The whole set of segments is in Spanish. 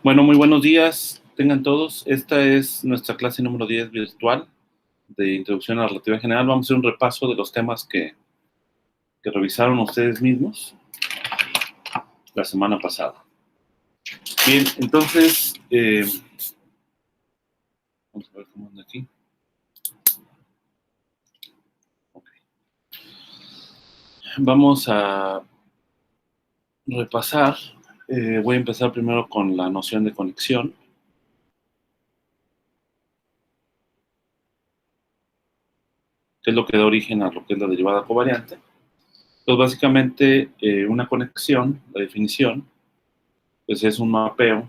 Bueno, muy buenos días, tengan todos. Esta es nuestra clase número 10 virtual de Introducción a la Relatividad General. Vamos a hacer un repaso de los temas que revisaron ustedes mismos la semana pasada. Bien, entonces, vamos a ver cómo anda aquí. Okay. Vamos a repasar. Voy a empezar primero con la noción de conexión. Que es lo que da origen a lo que es la derivada covariante. Entonces, básicamente, una conexión, la definición, pues es un mapeo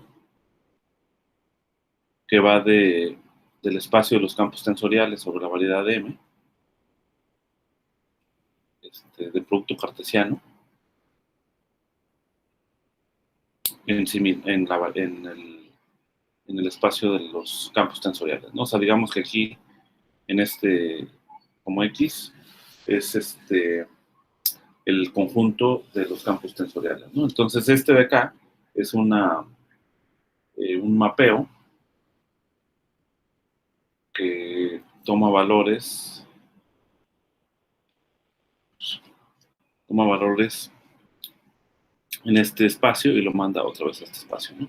que va del espacio de los campos tensoriales sobre la variedad de M, del producto cartesiano, en el espacio de los campos tensoriales, ¿no? O sea, digamos que aquí, como X, es el conjunto de los campos tensoriales, ¿no? Entonces, de acá es un mapeo que toma valores en este espacio y lo manda otra vez a este espacio, ¿no?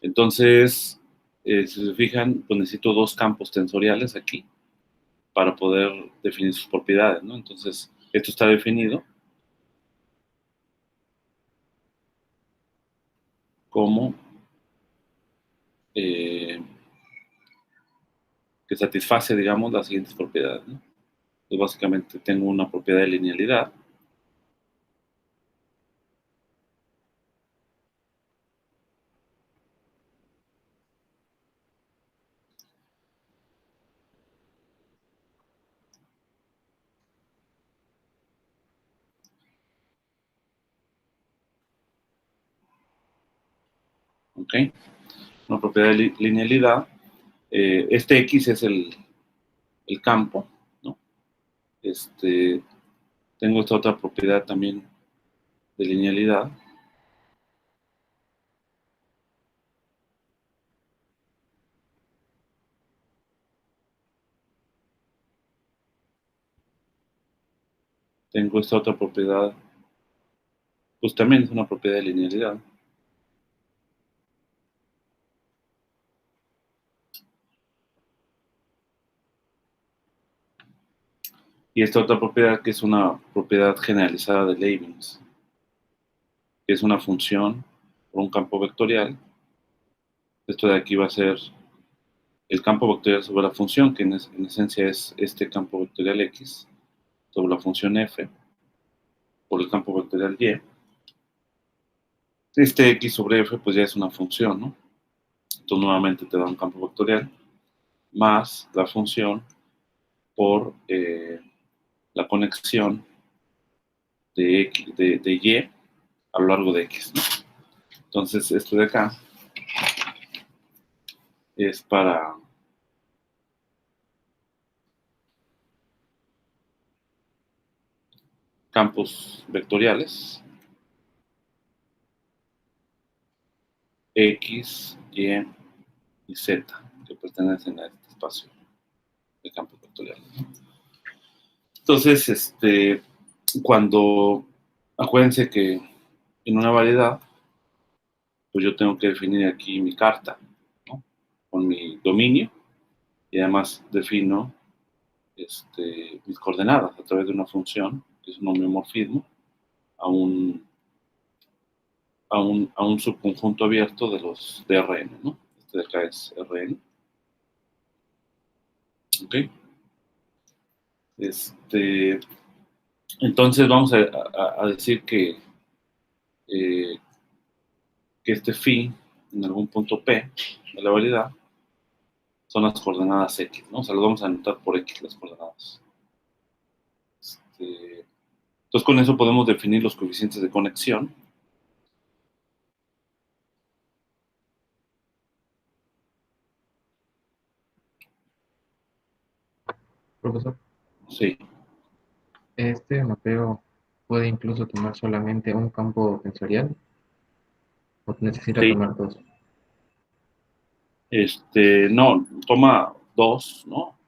Entonces, si se fijan, pues necesito dos campos tensoriales aquí para poder definir sus propiedades, ¿no? Entonces, esto está definido como que satisface, digamos, las siguientes propiedades, ¿no? Entonces, básicamente tengo una propiedad de linealidad. ¿Ok? Una propiedad de linealidad. Este X es el campo, ¿no? Tengo esta otra propiedad también de linealidad. Tengo esta otra propiedad, pues también es una propiedad de linealidad. Y esta otra propiedad que es una propiedad generalizada de Leibniz, que es una función por un campo vectorial. Esto de aquí va a ser el campo vectorial sobre la función, que en esencia es este campo vectorial X, sobre la función F, por el campo vectorial Y. Este X sobre F pues ya es una función, ¿no? Entonces nuevamente te da un campo vectorial más la función por la conexión de Y a lo largo de X, ¿no? Entonces esto de acá es para campos vectoriales X, Y y Z que pertenecen a este espacio de campos vectoriales. Entonces, acuérdense que en una variedad, pues yo tengo que definir aquí mi carta, ¿no? Con mi dominio, y además defino mis coordenadas a través de una función, que es un homeomorfismo, a un subconjunto abierto de Rn, ¿no? Este de acá es Rn. ¿Ok? Entonces vamos a decir que este phi en algún punto P de la variedad son las coordenadas X, ¿no? O sea, lo vamos a anotar por X las coordenadas. Entonces con eso podemos definir los coeficientes de conexión. Profesor, Sí. ¿este mapeo puede incluso tomar solamente un campo tensorial o necesita Sí. tomar dos? No, toma dos, ¿no?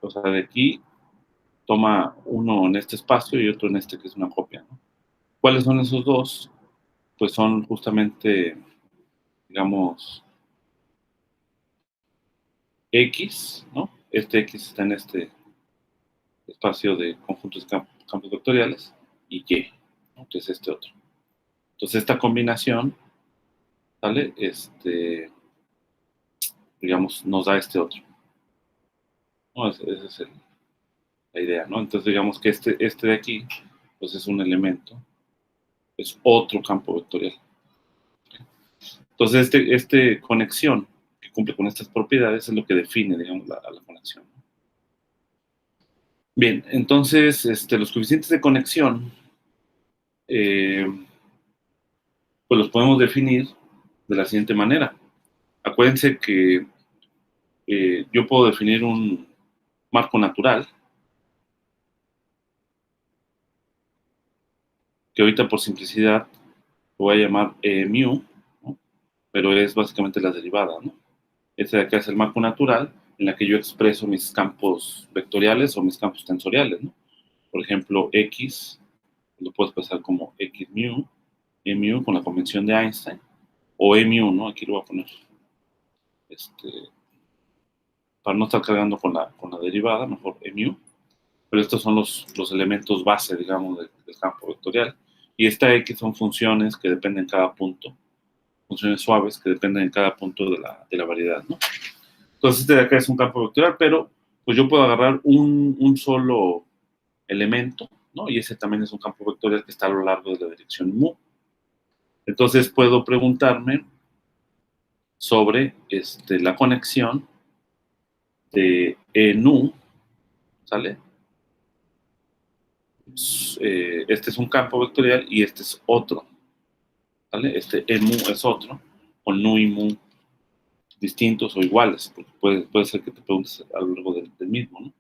O sea, de aquí toma uno en este espacio y otro en este que es una copia, ¿no? ¿Cuáles son esos dos? Pues son justamente, digamos, X, ¿no? Este X está en este espacio de conjuntos de campos vectoriales y Y, ¿no? Que es este otro. Entonces esta combinación, ¿sale? Digamos, nos da este otro, ¿no? Esa es la idea, ¿no? Entonces digamos que este de aquí, pues es un elemento, es otro campo vectorial. Entonces este conexión que cumple con estas propiedades es lo que define, digamos, la conexión. Bien, entonces los coeficientes de conexión, eh, pues los podemos definir de la siguiente manera. Acuérdense que yo puedo definir un marco natural, que ahorita por simplicidad lo voy a llamar mu, ¿no? Pero es básicamente la derivada, ¿no? Este de acá es el marco natural en la que yo expreso mis campos vectoriales o mis campos tensoriales, ¿no? Por ejemplo, X lo puedo expresar como X mu, E mu con la convención de Einstein, o E mu, ¿no? Aquí lo voy a poner, para no estar cargando con la derivada, mejor E mu. Pero estos son los elementos base, digamos, del campo vectorial. Y esta X son funciones que dependen en cada punto, funciones suaves que dependen en cada punto de la variedad, ¿no? Entonces este de acá es un campo vectorial, pero pues yo puedo agarrar un solo elemento, ¿no? Y ese también es un campo vectorial que está a lo largo de la dirección mu. Entonces puedo preguntarme sobre la conexión de E nu, ¿sale? Este es un campo vectorial y este es otro, ¿vale? Este E mu es otro, con nu y mu distintos o iguales, porque puede ser que te preguntes a lo largo del mismo, ¿no?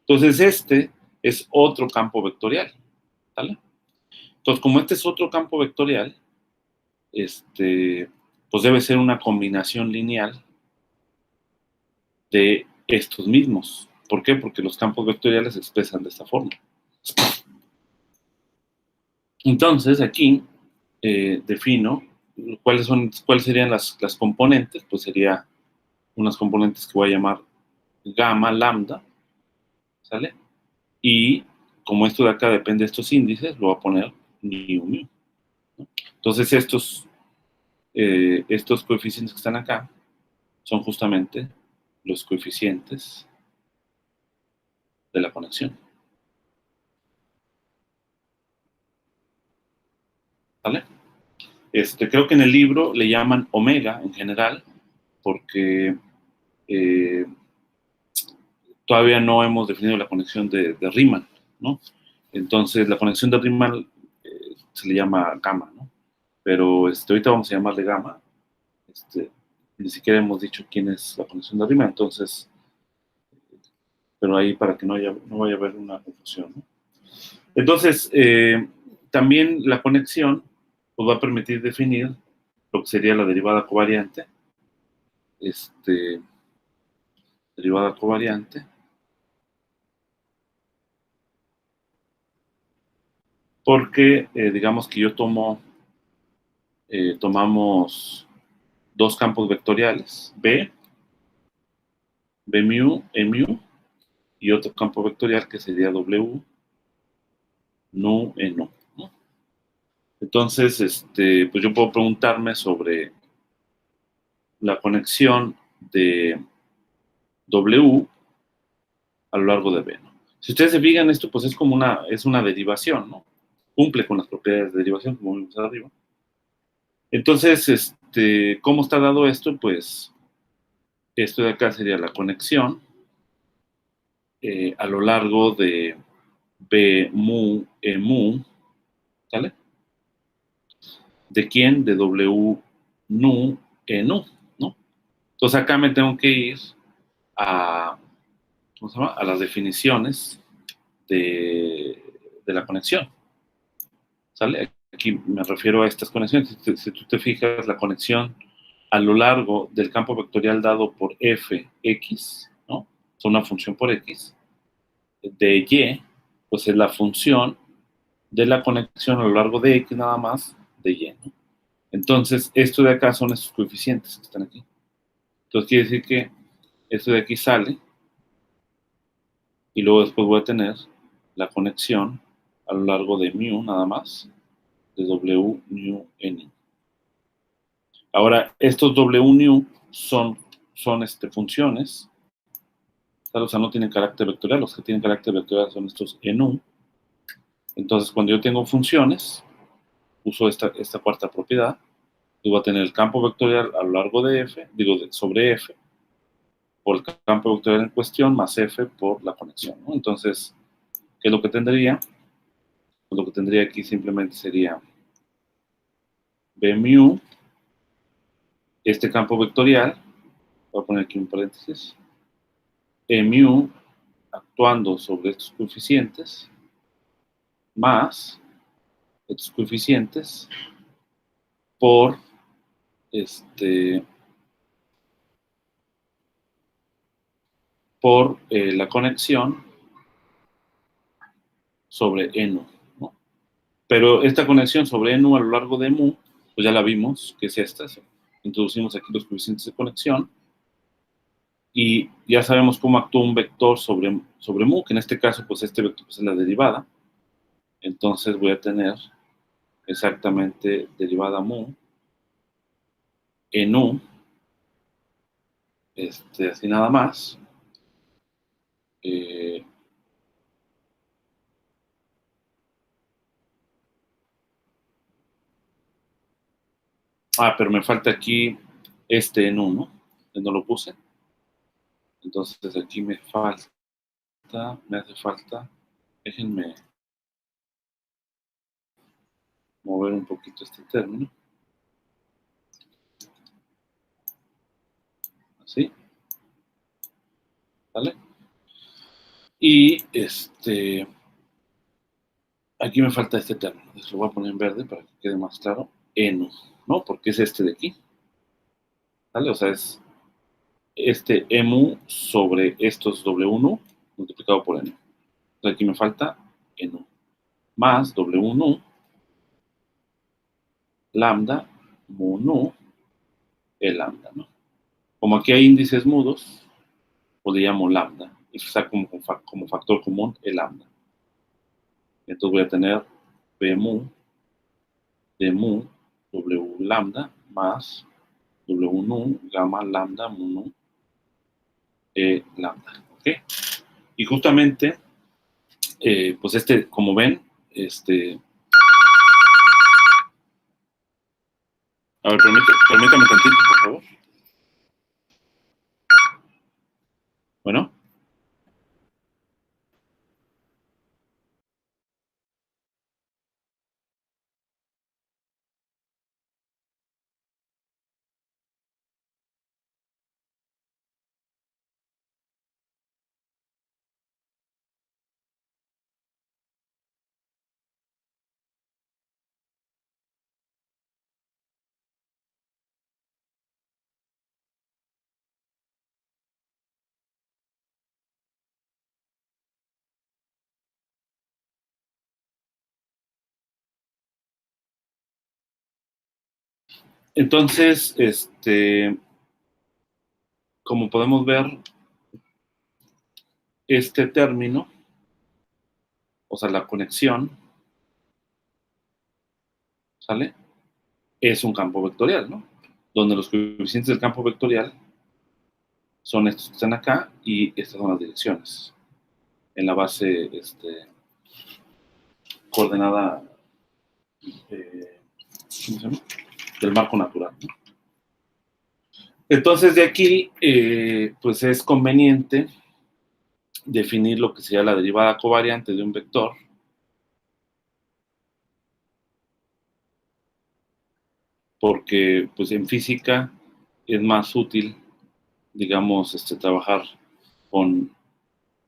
Entonces este es otro campo vectorial, ¿vale? Entonces como este es otro campo vectorial, pues debe ser una combinación lineal de estos mismos. ¿Por qué? Porque los campos vectoriales se expresan de esta forma. Entonces aquí defino cuáles serían las componentes, pues sería unas componentes que voy a llamar gamma, lambda, ¿sale? Y como esto de acá depende de estos índices, lo voy a poner mu, mu. Entonces estos coeficientes que están acá son justamente los coeficientes de la conexión, ¿vale? Creo que en el libro le llaman omega en general, porque eh, todavía no hemos definido la conexión de Riemann, ¿no? Entonces, la conexión de Riemann se le llama gamma, ¿no? Pero ahorita vamos a llamarle gamma. Ni siquiera hemos dicho quién es la conexión de Riemann, entonces, pero ahí para que no vaya a haber una confusión, ¿no? Entonces, también la conexión pues, va a permitir definir lo que sería la derivada covariante, derivada covariante, porque digamos que tomamos dos campos vectoriales, B mu, E mu, y otro campo vectorial que sería W, nu, E nu, ¿no? Entonces, pues yo puedo preguntarme sobre la conexión de W a lo largo de B, ¿no? Si ustedes se fijan, esto pues es una derivación, ¿no? Cumple con las propiedades de derivación, como vimos arriba. Entonces, ¿cómo está dado esto? Pues esto de acá sería la conexión a lo largo de B mu, E mu, ¿sale? ¿De quién? De W nu, E nu, ¿no? Entonces acá me tengo que ir a, ¿cómo se llama? A las definiciones de la conexión, ¿sale? Aquí me refiero a estas conexiones. Si tú te fijas, la conexión a lo largo del campo vectorial dado por fx, ¿no? Es una función por x, de y, pues es la función de la conexión a lo largo de x nada más de y, ¿no? Entonces, esto de acá son estos coeficientes que están aquí. Entonces, quiere decir que esto de aquí sale y luego después voy a tener la conexión a lo largo de mu nada más, de w mu n. Ahora, estos w nu son funciones, o sea, no tienen carácter vectorial. Los que tienen carácter vectorial son estos nu. Entonces, cuando yo tengo funciones, uso esta cuarta propiedad, y voy a tener el campo vectorial a lo largo de f, sobre f, por el campo vectorial en cuestión, más f por la conexión, ¿no? Entonces, ¿qué es lo que tendría? Pues lo que tendría aquí simplemente sería b mu, este campo vectorial, voy a poner aquí un paréntesis, e mu actuando sobre estos coeficientes, más estos coeficientes por la conexión sobre enu, ¿no? Pero esta conexión sobre enu a lo largo de mu, pues ya la vimos, que es esta. Introducimos aquí los coeficientes de conexión y ya sabemos cómo actúa un vector sobre mu, que en este caso, pues este vector pues, es la derivada. Entonces voy a tener exactamente derivada mu en u, así nada más. Pero me falta aquí en u, ¿no? No lo puse. Entonces aquí me hace falta, déjenme mover un poquito este término. Así. ¿Vale? Y aquí me falta este término. Entonces lo voy a poner en verde para que quede más claro. Enu, ¿no? Porque es este de aquí. ¿Vale? O sea, es este emu sobre estos w1 multiplicado por n. Entonces aquí me falta enu más w1 lambda mu nu e lambda, ¿no? Como aquí hay índices mudos, pues le llamo lambda y está como factor común el lambda. Entonces voy a tener b mu de mu w lambda más w nu gamma lambda mu nu e lambda, ¿ok? Y justamente, pues como ven, a ver, permítame tantito, por favor. Bueno. Entonces, como podemos ver, este término, o sea, la conexión, ¿sale? Es un campo vectorial, ¿no? Donde los coeficientes del campo vectorial son estos que están acá y estas son las direcciones. En la base coordenada ¿cómo se llama? Del marco natural, ¿no? Entonces, de aquí, pues es conveniente definir lo que sería la derivada covariante de un vector, porque pues en física es más útil, digamos, trabajar con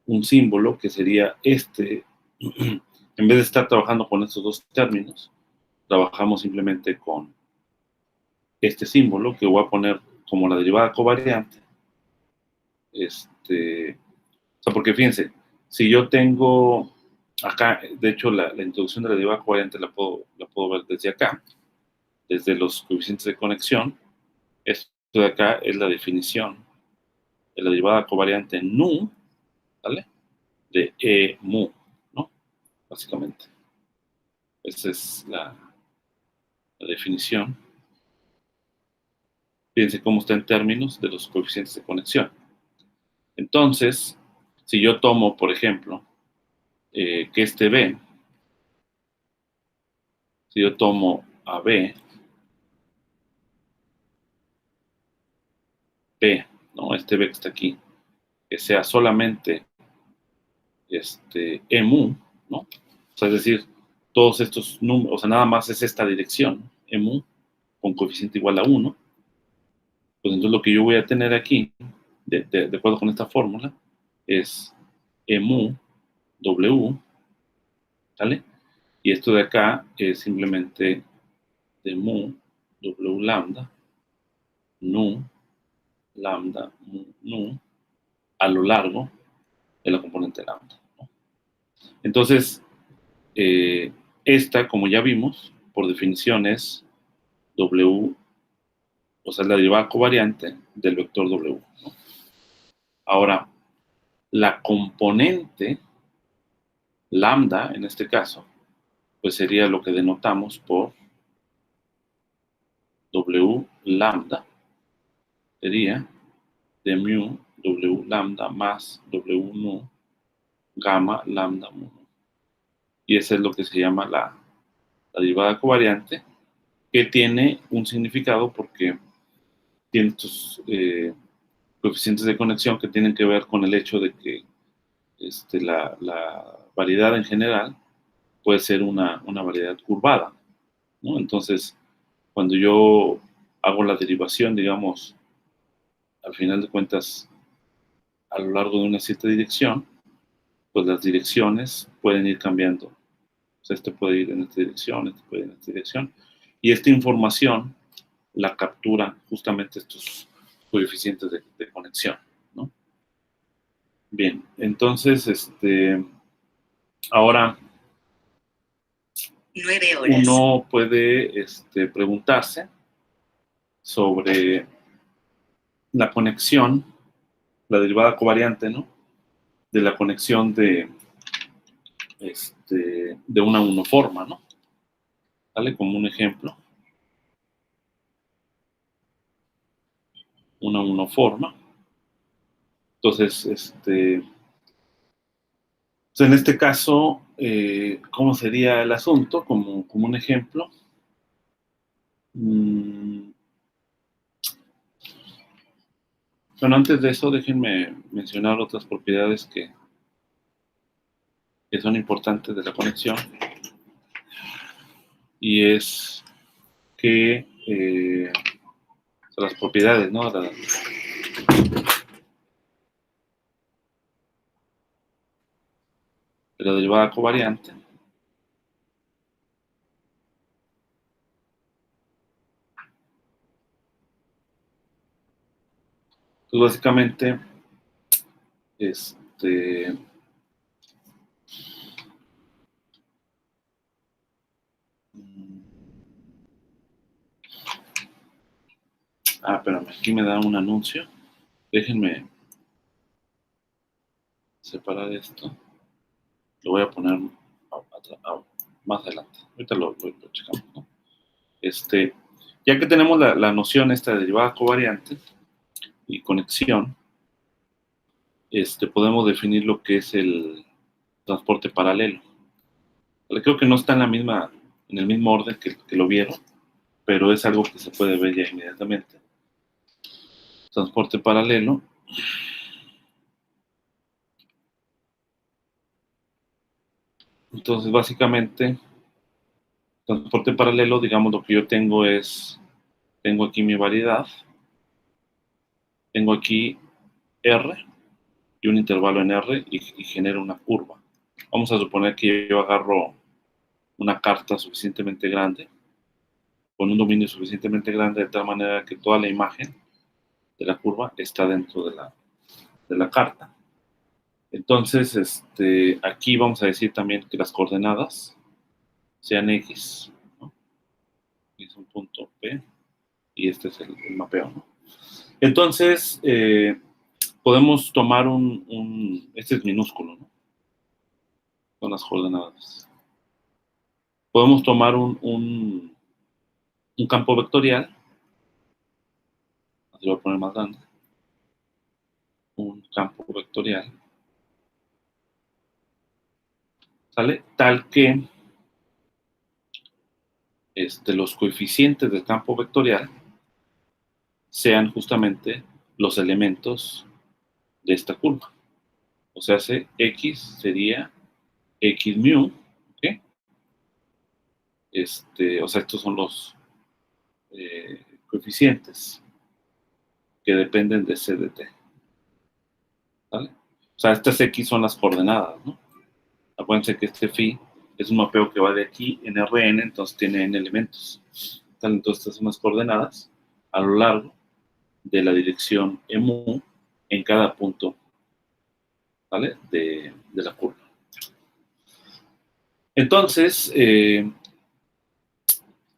un símbolo que sería en vez de estar trabajando con estos dos términos, trabajamos simplemente con este símbolo que voy a poner como la derivada covariante. O sea, porque fíjense, si yo tengo acá, de hecho, la introducción de la derivada covariante la puedo ver desde acá, desde los coeficientes de conexión. Esto de acá es la definición de la derivada covariante nu, ¿vale? De E mu, ¿no? Básicamente. Esa es la definición. Fíjense cómo está en términos de los coeficientes de conexión. Entonces, si yo tomo, por ejemplo, que este B, si yo tomo a B, ¿no? Este B que está aquí, que sea solamente EMU, ¿no? O sea, es decir, todos estos números, o sea, nada más es esta dirección, EMU, con coeficiente igual a 1, pues entonces lo que yo voy a tener aquí, de acuerdo con esta fórmula, es EMU W, ¿vale? Y esto de acá es simplemente de mu W lambda, nu, lambda, mu, nu, a lo largo de la componente lambda, ¿no? Entonces, esta, como ya vimos, por definición es W, o sea, la derivada covariante del vector W, ¿no? Ahora, la componente lambda, en este caso, pues sería lo que denotamos por W lambda, sería de mu W lambda más W nu gamma lambda mu. Y eso es lo que se llama la derivada covariante, que tiene un significado porque tiene estos coeficientes de conexión que tienen que ver con el hecho de que la variedad en general puede ser una variedad curvada, ¿no? Entonces, cuando yo hago la derivación, digamos, al final de cuentas, a lo largo de una cierta dirección, pues las direcciones pueden ir cambiando. O sea, este puede ir en esta dirección, este puede ir en esta dirección. Y esta información la captura justamente estos coeficientes de conexión, ¿no? Bien, entonces, ahora 9 horas. Uno puede preguntarse sobre la conexión, la derivada covariante, ¿no? De la conexión de una unoforma, ¿no? ¿Vale? Como un ejemplo. Una unoforma. Entonces, en este caso, ¿cómo sería el asunto? Como un ejemplo. Bueno, antes de eso, déjenme mencionar otras propiedades que son importantes de la conexión. Y es que las propiedades, ¿no? De la derivada covariante. Pues básicamente, espérame, aquí me da un anuncio. Déjenme separar esto. Lo voy a poner más adelante. Ahorita lo checamos, ¿no? Ya que tenemos la noción esta de derivada covariante y conexión, podemos definir lo que es el transporte paralelo. Creo que no está en el mismo orden que lo vieron, pero es algo que se puede ver ya inmediatamente. Transporte paralelo. Entonces, básicamente, transporte paralelo, digamos, lo que yo tengo es, tengo aquí mi variedad, tengo aquí R y un intervalo en R y genero una curva. Vamos a suponer que yo agarro una carta suficientemente grande, con un dominio suficientemente grande de tal manera que toda la imagen de la curva está dentro de la carta. Entonces, aquí vamos a decir también que las coordenadas sean X, ¿no? Es un punto P y este es el mapeo, ¿no? Entonces, podemos tomar este es minúsculo, ¿no? Con las coordenadas. Podemos tomar un campo vectorial, así lo voy a poner más grande, un campo vectorial, ¿sale? Tal que los coeficientes del campo vectorial sean justamente los elementos de esta curva. O sea, X sería X mu, ¿ok? O sea, estos son los coeficientes que dependen de C de T, ¿vale? O sea, estas X son las coordenadas, ¿no? Acuérdense que este phi es un mapeo que va de aquí en Rn, entonces tiene n elementos. Entonces, estas son las coordenadas a lo largo de la dirección mu en cada punto, ¿vale? De la curva. Entonces,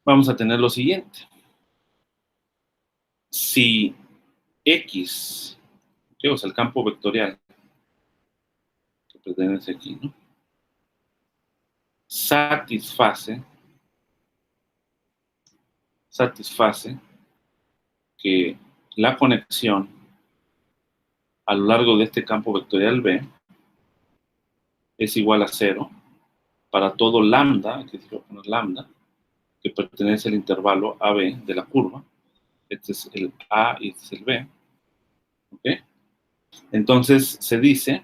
vamos a tener lo siguiente. Si X, ¿okay? O sea, el campo vectorial que pertenece aquí, ¿no? Satisface que la conexión a lo largo de este campo vectorial B es igual a 0 para todo lambda, aquí voy a poner lambda, que pertenece al intervalo AB de la curva. Este es el A y este es el B. ¿Ok? Entonces se dice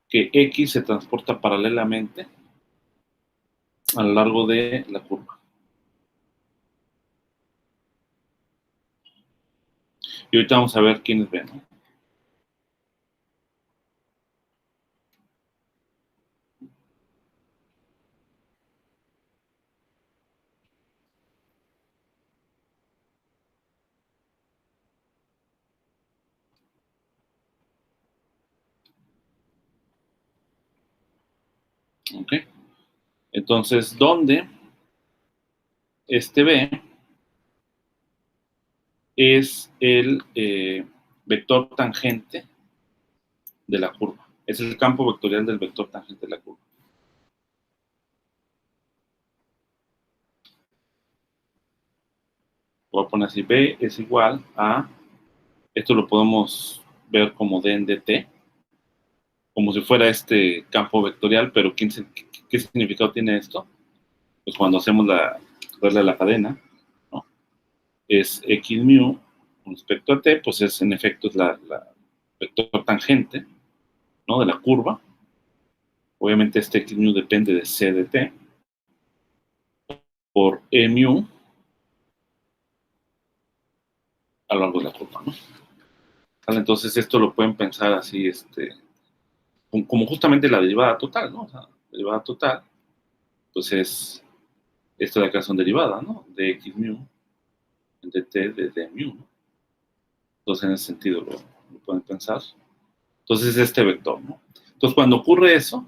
que X se transporta paralelamente a lo largo de la curva. Y ahorita vamos a ver quiénes ven, ¿no? ¿Ok? Entonces, ¿dónde este B es el vector tangente de la curva? Es el campo vectorial del vector tangente de la curva. Voy a poner así, B es igual a, esto lo podemos ver como D en dt, como si fuera este campo vectorial, pero ¿qué significado tiene esto? Pues cuando hacemos darle a la cadena, ¿no? Es x mu con respecto a t, pues es en efecto es la vector tangente, ¿no? De la curva. Obviamente este x mu depende de c de t por e mu a lo largo de la curva, ¿no? Entonces esto lo pueden pensar así, como justamente la derivada total, ¿no? O sea, la derivada total, pues es, esto de acá son derivadas, ¿no? De x mu, de t, de d mu, ¿no? Entonces en ese sentido lo pueden pensar. Entonces es este vector, ¿no? Entonces cuando ocurre eso,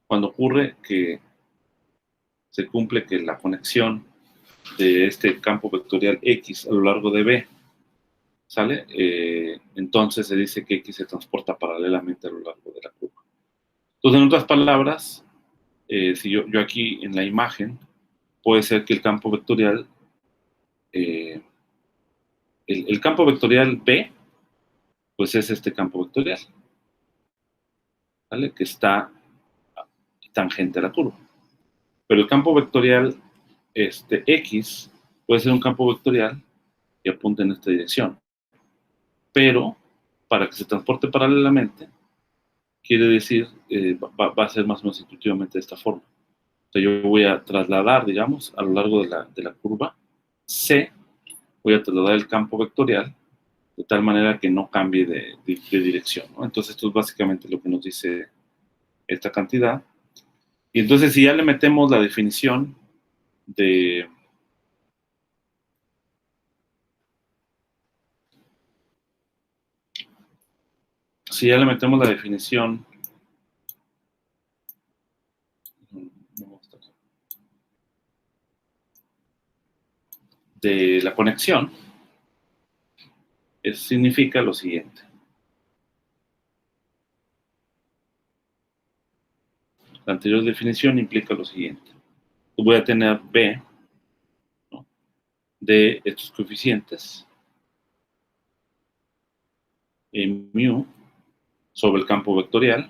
cuando ocurre que se cumple que la conexión de este campo vectorial X a lo largo de B, ¿sale? Entonces se dice que X se transporta paralelamente a lo largo de la curva. Entonces, en otras palabras, si yo aquí en la imagen, puede ser que el campo vectorial, el campo vectorial B, pues es este campo vectorial, ¿vale? Que está tangente a la curva. Pero el campo vectorial X puede ser un campo vectorial que apunta en esta dirección. Pero para que se transporte paralelamente, quiere decir, va a ser más o menos intuitivamente de esta forma. O sea, yo voy a trasladar, digamos, a lo largo de la curva C, voy a trasladar el campo vectorial de tal manera que no cambie de dirección, ¿no? Entonces esto es básicamente lo que nos dice esta cantidad. Y entonces si ya le metemos la definición de... Si ya le metemos la definición de la conexión, eso significa lo siguiente. La anterior definición implica lo siguiente. Voy a tener B, ¿no?, de estos coeficientes, mu, sobre el campo vectorial,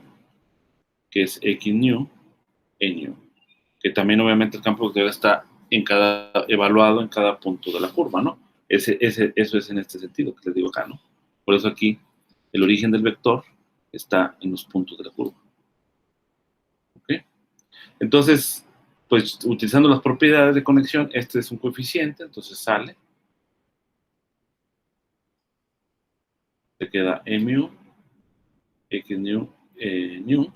que es x nu, e nu. Que también obviamente el campo vectorial está evaluado en cada punto de la curva, ¿no? Eso es en este sentido que les digo acá, ¿no? Por eso aquí el origen del vector está en los puntos de la curva. ¿Ok? Entonces, pues utilizando las propiedades de conexión, este es un coeficiente, entonces sale. Te queda mu, x nu, nu.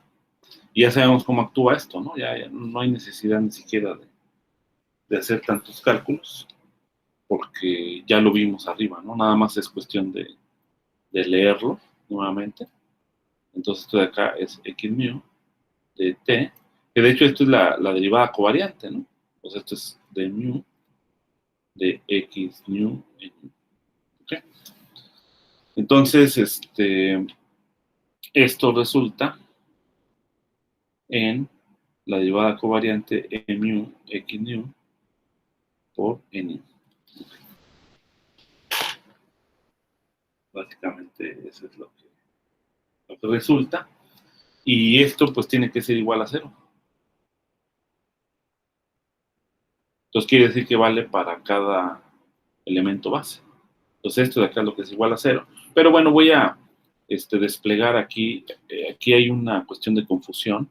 Y ya sabemos cómo actúa esto, ¿no? Ya no hay necesidad ni siquiera de hacer tantos cálculos, porque ya lo vimos arriba, ¿no? Nada más es cuestión de leerlo nuevamente. Entonces esto de acá es x mu de t, que de hecho esto es la derivada covariante, ¿no? Pues esto es de mu de x nu en nu. ¿Okay? Entonces, esto resulta en la derivada covariante e mu x nu por n. Básicamente eso es lo que resulta. Y esto pues tiene que ser igual a 0. Entonces quiere decir que vale para cada elemento base. Entonces esto de acá es lo que es igual a 0. Pero bueno, voy a desplegar aquí. Aquí hay una cuestión de confusión,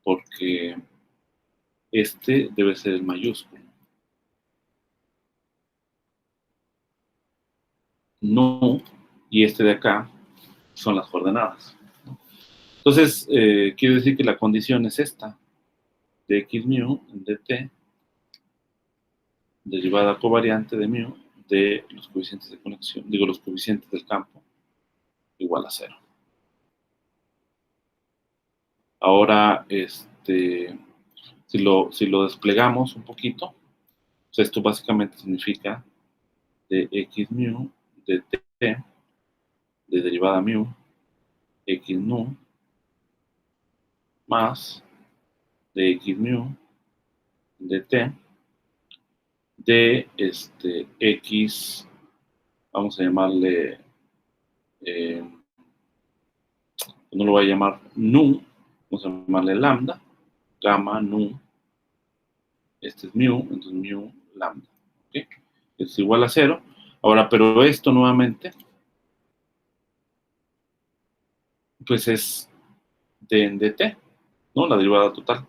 porque este debe ser el mayúsculo. No, y este de acá son las coordenadas. Entonces, quiere decir que la condición es esta, de x mu de t, derivada covariante de mu, de los coeficientes de conexión, digo, los coeficientes del campo, igual a 0. Ahora, si lo desplegamos un poquito, pues esto básicamente significa de x mu de t, de derivada mu, x nu, más de x mu de t, de x, vamos a llamarle, no lo voy a llamar nu, vamos a llamarle lambda, gamma nu, este es mu, entonces mu lambda, ¿ok? Es igual a 0. Ahora, pero esto nuevamente, pues es de en dt, ¿no? La derivada total.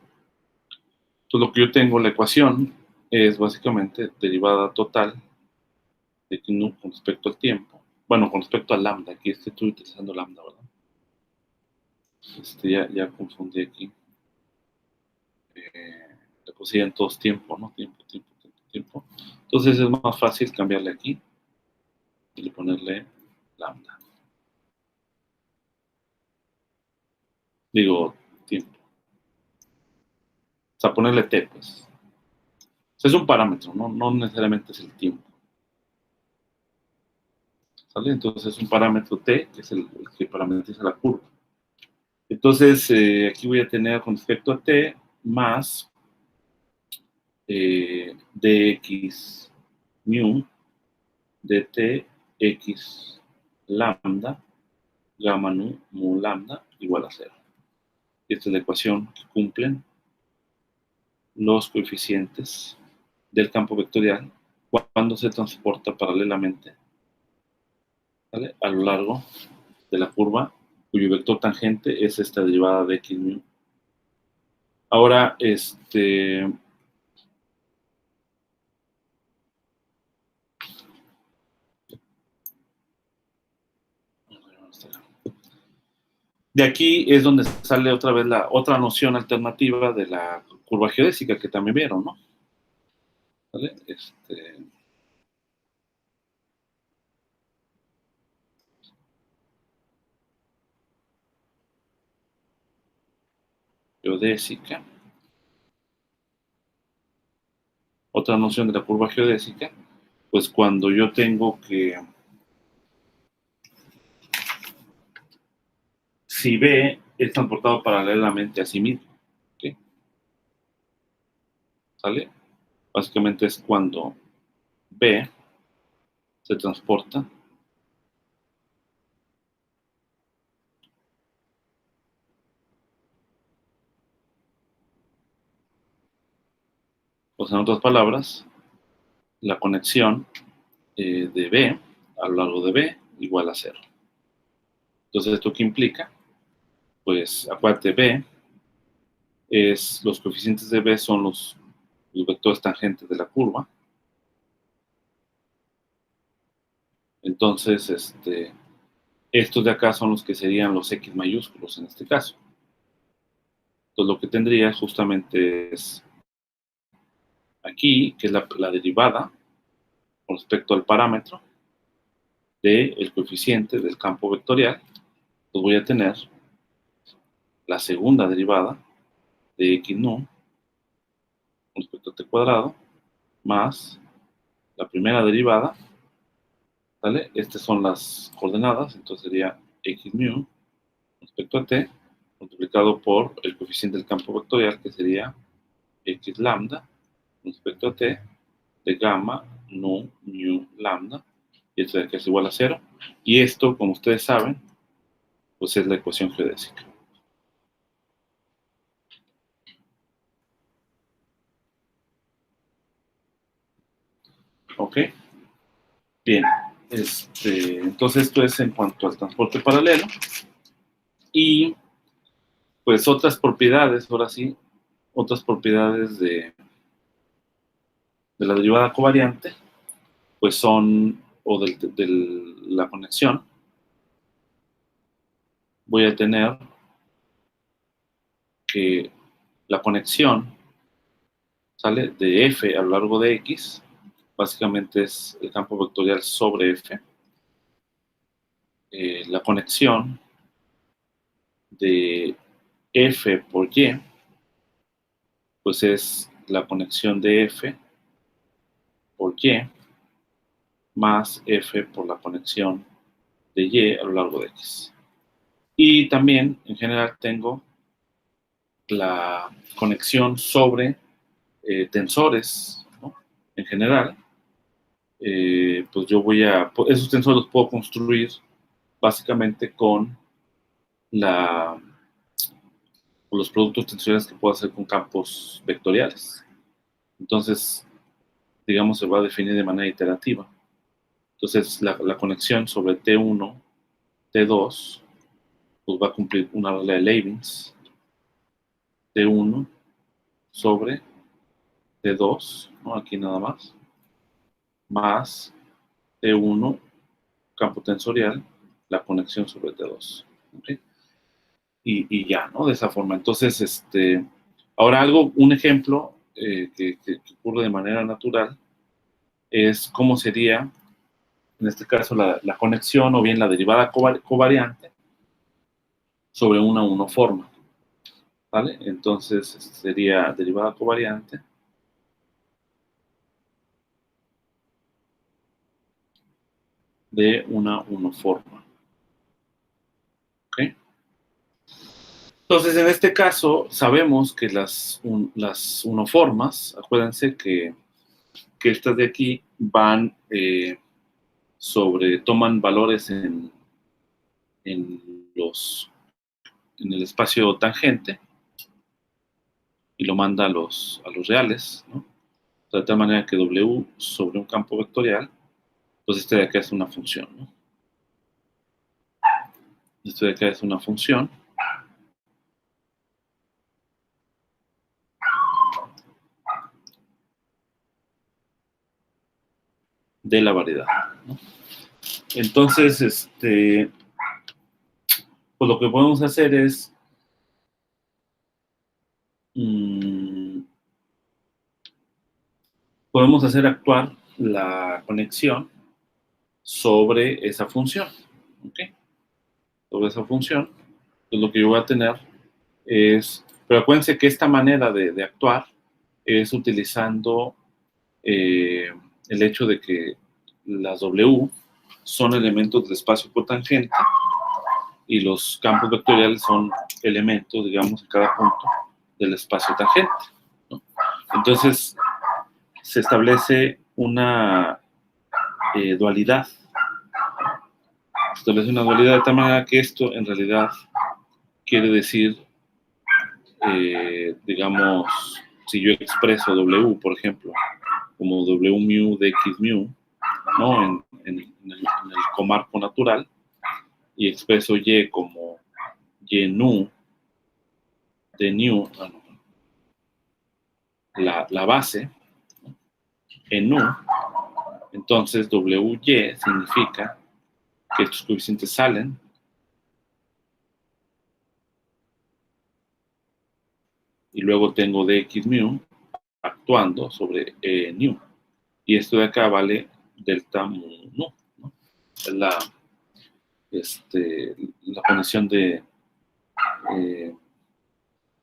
Entonces lo que yo tengo, la ecuación, es básicamente derivada total de nu con respecto al tiempo. Bueno, con respecto al lambda, aquí estoy utilizando lambda, ¿verdad? Ya confundí aquí. Le puse en todos tiempo, ¿no? Tiempo. Entonces es más fácil cambiarle aquí y ponerle lambda. Digo, tiempo. O sea, ponerle t, pues. O sea, es un parámetro, no necesariamente es el tiempo. ¿Sale? Entonces es un parámetro t, que es el que parametriza la curva. Entonces, aquí voy a tener con respecto a t más dx mu dt x lambda gamma nu mu lambda igual a 0. Esta es la ecuación que cumplen los coeficientes del campo vectorial cuando se transporta paralelamente, ¿vale?, a lo largo de la curva, cuyo vector tangente es esta derivada de x mu. Ahora, De aquí es donde sale otra vez la otra noción alternativa de la curva geodésica que también vieron, ¿no? ¿Vale? Geodésica. Otra noción de la curva geodésica, pues cuando yo tengo que, si B es transportado paralelamente a sí mismo, ¿sí? ¿Sale? Básicamente es cuando B se transporta pues en otras palabras, la conexión de B a lo largo de B igual a 0. Entonces, ¿esto qué implica? Pues acuérdate, B es, los coeficientes de B son los vectores tangentes de la curva. Entonces, estos de acá son los que serían los X mayúsculos en este caso. Entonces, lo que tendría justamente es aquí, que es la derivada con respecto al parámetro del coeficiente del campo vectorial, pues voy a tener la segunda derivada de x nu con respecto a t cuadrado más la primera derivada, ¿vale? Estas son las coordenadas, entonces sería x mu respecto a t multiplicado por el coeficiente del campo vectorial, que sería x lambda respecto a t de gamma nu mu lambda, y esto de aquí es igual a 0. Y esto, como ustedes saben, pues es la ecuación geodésica. ¿Ok? Bien. Entonces esto es en cuanto al transporte paralelo. Y pues otras propiedades, ahora sí, otras propiedades de la derivada covariante, pues son, o de la conexión, voy a tener que la conexión, ¿sale? De f a lo largo de x, básicamente es el campo vectorial sobre f. La conexión de f por y, pues es la conexión de f por y más f por la conexión de y a lo largo de x. Y también, en general, tengo la conexión sobre tensores, ¿no? En general, pues yo voy a, esos tensores los puedo construir básicamente con los productos tensoriales que puedo hacer con campos vectoriales. Entonces, digamos, se va a definir de manera iterativa. Entonces, la conexión sobre T1, T2, pues va a cumplir una regla de Leibniz. T1 sobre T2, ¿no? Aquí nada más T1, campo tensorial, la conexión sobre T2. ¿Okay? Y ya, ¿no? De esa forma. Entonces, ahora un ejemplo que ocurre de manera natural es cómo sería, en este caso, la conexión o bien la derivada covariante sobre una unoforma. ¿Vale? Entonces sería derivada covariante de una unoforma. ¿Ok? Entonces, en este caso, sabemos que las unoformas, acuérdense que estas de aquí van toman valores en el espacio tangente y lo manda a los reales, ¿no? O sea, de tal manera que W sobre un campo vectorial, pues este de acá es una función, ¿no? Esto de acá es una función de la variedad, ¿no? Entonces, pues lo que podemos hacer es podemos hacer actuar la conexión sobre esa función. ¿Ok? Sobre esa función. Entonces lo que yo voy a tener es, pero acuérdense que esta manera de actuar es utilizando el hecho de que las W son elementos del espacio cotangente y los campos vectoriales son elementos, digamos, en cada punto del espacio tangente, ¿no? Entonces, se establece una dualidad. Se establece una dualidad de tal manera que esto en realidad quiere decir, digamos, si yo expreso W, por ejemplo, como W mu de X mu, ¿no? En el comarco natural, y expreso Y como Y nu de nu, la base, en nu, entonces WY significa que estos coeficientes salen y luego tengo dx mu actuando sobre nu. Y esto de acá vale delta mu nu, ¿no? Es la condición de,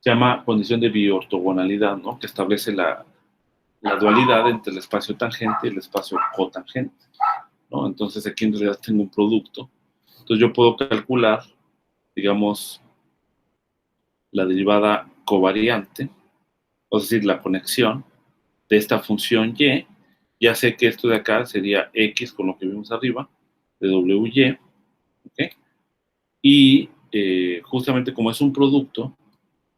se llama condición de biortogonalidad, ¿no? Que establece la dualidad entre el espacio tangente y el espacio cotangente, ¿no? Entonces aquí en realidad tengo un producto. Entonces yo puedo calcular, digamos, la derivada covariante, es decir, la conexión de esta función y. Ya sé que esto de acá sería x con lo que vimos arriba, de WY, ¿ok? Y justamente como es un producto,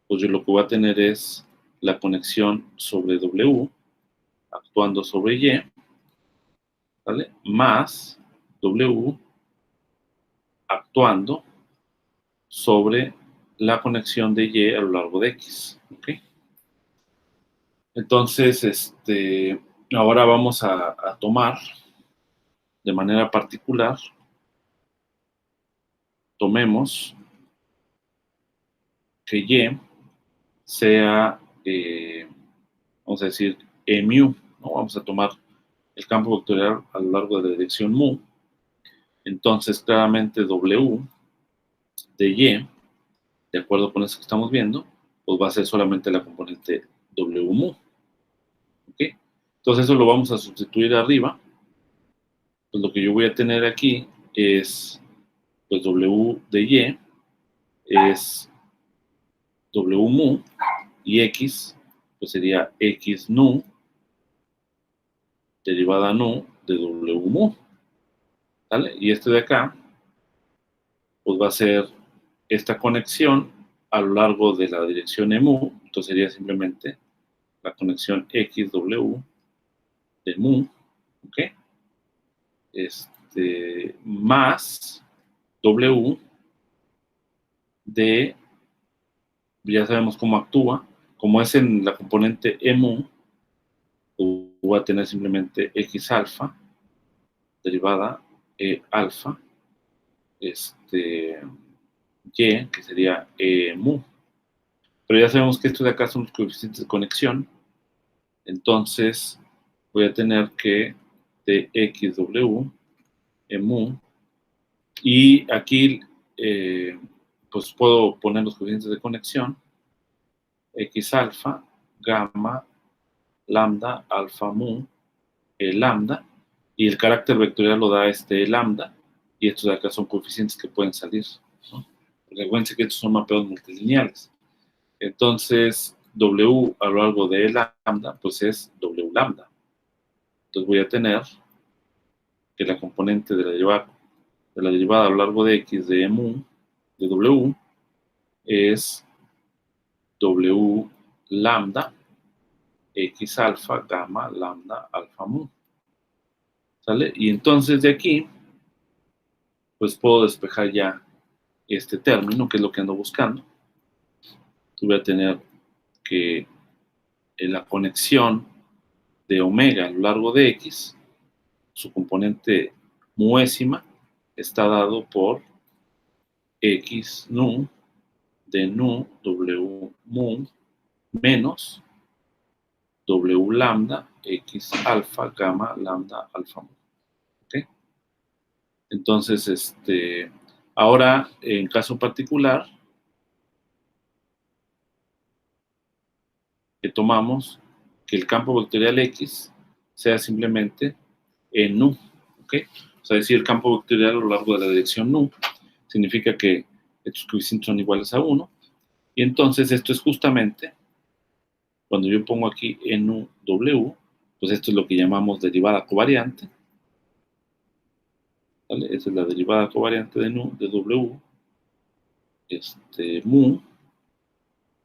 pues yo lo que voy a tener es la conexión sobre W actuando sobre Y, ¿vale? Más W actuando sobre la conexión de Y a lo largo de X, ¿ok? Entonces, ahora vamos a tomar de manera particular, tomemos que Y sea, vamos a decir, mu, ¿no? Vamos a tomar el campo vectorial a lo largo de la dirección mu. Entonces, claramente W de Y, de acuerdo con eso que estamos viendo, pues va a ser solamente la componente W mu. ¿Ok? Entonces, eso lo vamos a sustituir arriba. Pues lo que yo voy a tener aquí es, pues W de Y es W mu y X, pues sería X nu derivada nu de W mu, ¿vale? Y este de acá, pues va a ser esta conexión a lo largo de la dirección mu, entonces sería simplemente la conexión XW de mu, ¿ok? Más W de, ya sabemos cómo actúa, como es en la componente mu, voy a tener simplemente X alfa, derivada alfa, Y, que sería mu. Pero ya sabemos que estos de acá son los coeficientes de conexión, entonces voy a tener que dxw mu, y aquí pues puedo poner los coeficientes de conexión, x alfa, gamma, lambda, alfa mu, lambda, y el carácter vectorial lo da lambda, y estos de acá son coeficientes que pueden salir, ¿no? Porque acuérdense que estos son mapeados multilineales. Entonces, W a lo largo de lambda, pues es W lambda. Entonces voy a tener que la componente de la derivada a lo largo de X de mu, de W, es W lambda, X alfa, gamma, lambda, alfa mu. ¿Sale? Y entonces de aquí, pues puedo despejar ya este término, que es lo que ando buscando. Voy a tener que la conexión de omega a lo largo de X, su componente muésima, está dado por X nu de nu W mu menos W lambda X alfa gamma lambda alfa mu. ¿Okay? Entonces, ahora, en caso particular, que tomamos que el campo vectorial X sea simplemente en nu. ¿Ok? O sea, decir el campo vectorial a lo largo de la dirección nu significa que estos coeficientes son iguales a 1. Y entonces esto es justamente, cuando yo pongo aquí en nu W, pues esto es lo que llamamos derivada covariante. ¿Vale? Esa es la derivada covariante de nu, de W, mu,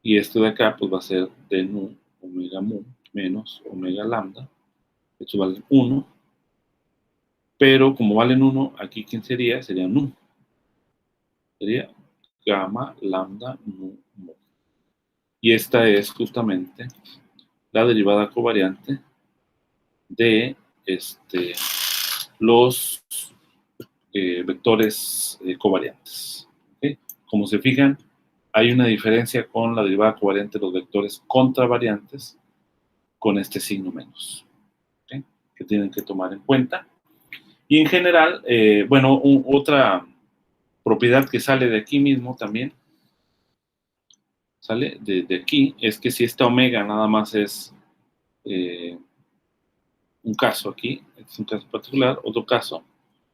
y esto de acá pues va a ser de nu omega mu menos omega lambda, esto vale 1, pero como valen 1, aquí ¿quién sería? Sería nu, sería gamma lambda nu mu. Y esta es justamente la derivada covariante de los vectores covariantes. ¿Okay? Como se fijan, hay una diferencia con la derivada covariante de los vectores contravariantes con este signo menos, ¿okay? Que tienen que tomar en cuenta. Y en general, bueno, otra propiedad que sale de aquí mismo también, sale de aquí, es que si esta omega nada más es un caso aquí, es un caso particular, otro caso,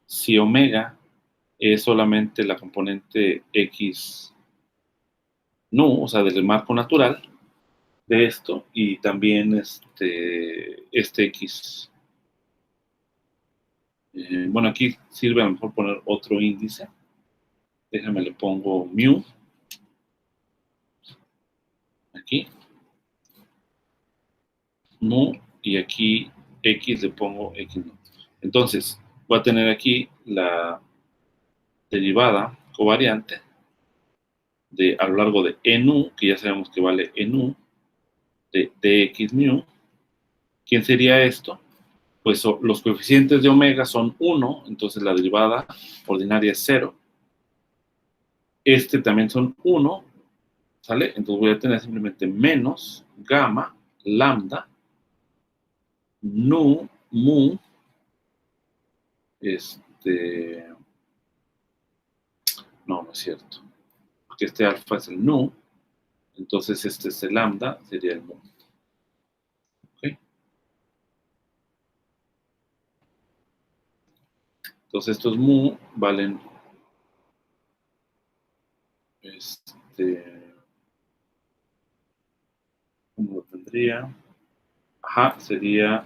si omega es solamente la componente X nu, o sea, del marco natural de esto, y también este X. Bueno, aquí sirve a lo mejor poner otro índice. Déjame, le pongo mu. Aquí. Mu, y aquí X le pongo X nu. Entonces, voy a tener aquí la derivada covariante de a lo largo de E nu, que ya sabemos que vale E nu, de dx mu. ¿Quién sería esto? Pues los coeficientes de omega son 1, entonces la derivada ordinaria es 0. También son 1, ¿sale? Entonces voy a tener simplemente menos gamma lambda nu mu no es cierto, porque este alfa es el nu, entonces este es el lambda, sería el mu. ¿Okay? Entonces estos mu valen ¿cómo lo tendría? Ajá, sería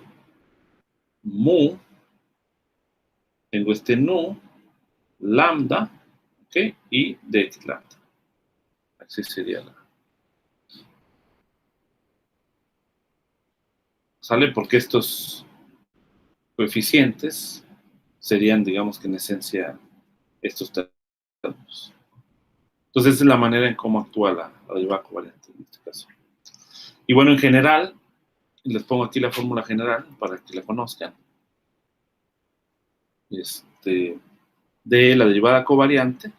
mu, tengo este nu, lambda, ¿ok? Y dx lambda. Así sería la. ¿Sale? Porque estos coeficientes serían, digamos que en esencia, estos términos. Entonces, esa es la manera en cómo actúa la derivada covariante en este caso. Y bueno, en general, les pongo aquí la fórmula general para que la conozcan. De la derivada covariante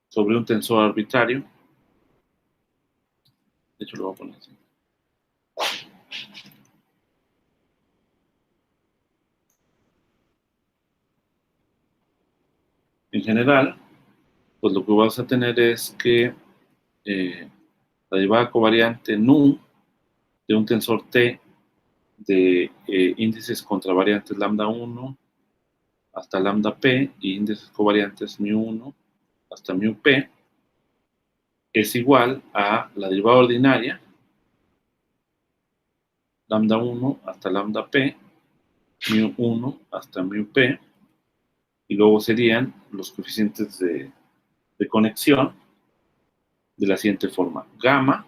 sobre un tensor arbitrario. De hecho, lo voy a poner así. En general, pues lo que vas a tener es que la derivada covariante nu de un tensor T de índices contravariantes lambda 1 hasta lambda p y índices covariantes mu1 hasta mu p es igual a la derivada ordinaria lambda 1 hasta lambda p, mu1 hasta mu p, y luego serían los coeficientes de conexión de la siguiente forma. Gamma,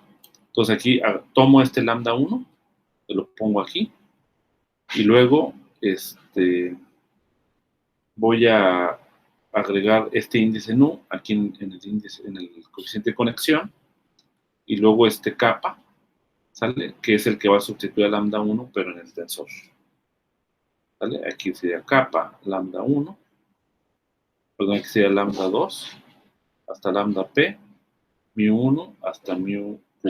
entonces aquí tomo este lambda 1, lo pongo aquí, y luego voy a agregar este índice nu aquí en el coeficiente de conexión, y luego este kappa, ¿sale? Que es el que va a sustituir a lambda 1, pero en el tensor. ¿Sale? Aquí sería kappa lambda 1, perdón, aquí sería lambda 2, hasta lambda P, mu1 hasta mu Q.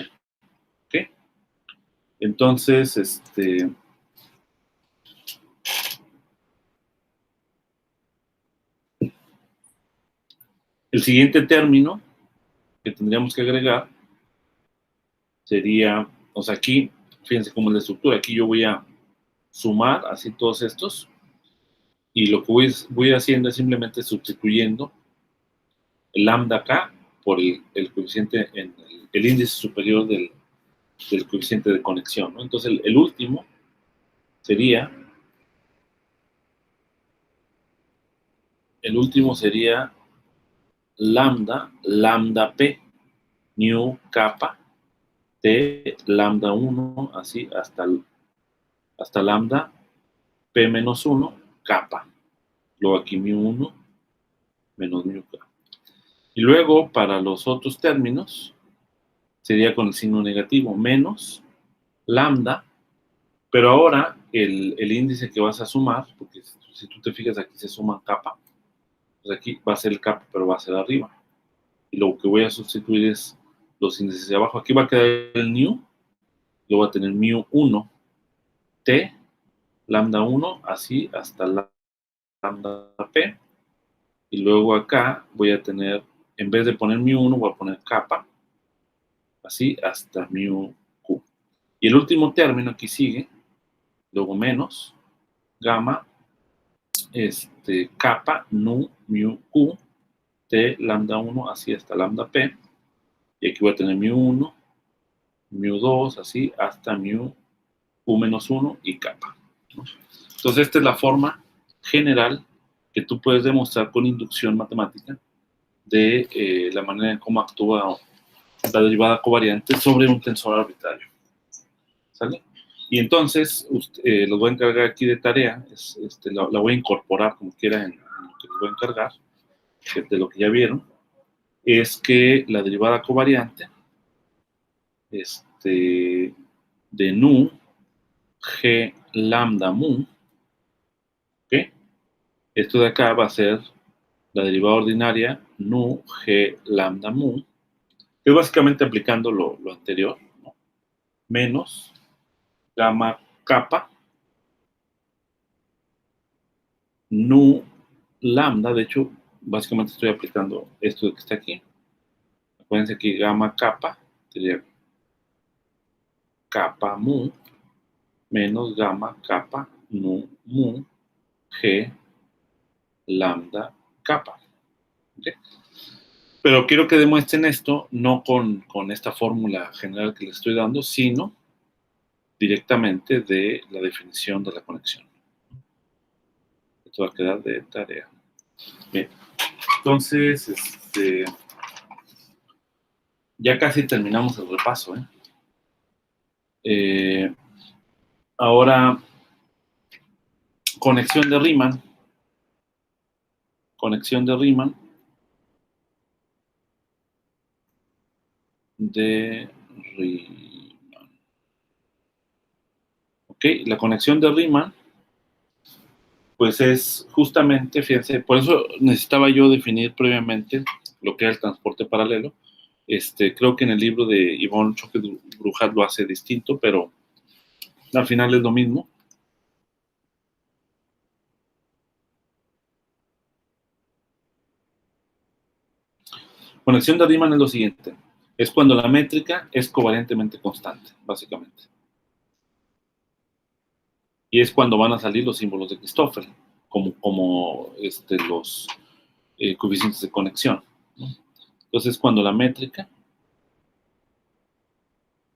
¿Ok? Entonces, el siguiente término que tendríamos que agregar sería, o sea, aquí, fíjense cómo es la estructura, aquí yo voy a sumar así todos estos, y lo que voy haciendo es simplemente sustituyendo el lambda acá por el coeficiente, el índice superior del coeficiente de conexión, ¿no? Entonces, el último sería, lambda P, nu kappa, T, lambda 1, así, hasta lambda P menos 1, kappa. Luego aquí mu1 menos mu k. Y luego, para los otros términos, sería con el signo negativo, menos lambda, pero ahora el índice que vas a sumar, porque si tú te fijas aquí se suma kappa, pues aquí va a ser el kappa, pero va a ser arriba. Y lo que voy a sustituir es los índices de abajo. Aquí va a quedar el nu, luego va a tener mu1, t, lambda 1, así hasta lambda p, y luego acá voy a tener, en vez de poner mu1, voy a poner kappa, así hasta mu q. Y el último término aquí sigue, luego menos, gamma, kappa, nu, mu q, t, lambda 1, así hasta lambda p, y aquí voy a tener mu1, mu2, así hasta mu q menos 1 y kappa, ¿no? Entonces, esta es la forma general que tú puedes demostrar con inducción matemática de la manera en cómo actúa la derivada covariante sobre un tensor arbitrario. ¿Sale? Y entonces, los voy a encargar aquí de tarea, la voy a incorporar como quiera en lo que les voy a encargar, de lo que ya vieron, es que la derivada covariante de nu g lambda mu, ¿ok? Esto de acá va a ser la derivada ordinaria nu g lambda mu, que es básicamente aplicando lo anterior, ¿no? Menos gamma kappa nu lambda, de hecho, básicamente estoy aplicando esto que está aquí. Acuérdense que gamma kappa sería kappa mu menos gamma kappa nu mu g lambda kappa. ¿Okay? Pero quiero que demuestren esto no con esta fórmula general que les estoy dando, sino directamente de la definición de la conexión. Esto va a quedar de tarea. Bien. Entonces, ya casi terminamos el repaso, ahora, conexión de Riemann. Conexión de Riemann. Ok, la conexión de Riemann, pues es justamente, fíjense, por eso necesitaba yo definir previamente lo que era el transporte paralelo. Creo que en el libro de Yvonne Choquet-Bruhat lo hace distinto, pero al final es lo mismo. Conexión de Riemann es lo siguiente. Es cuando la métrica es covariantemente constante, básicamente. Y es cuando van a salir los símbolos de Christoffel, como los coeficientes de conexión, ¿no? Entonces, cuando la métrica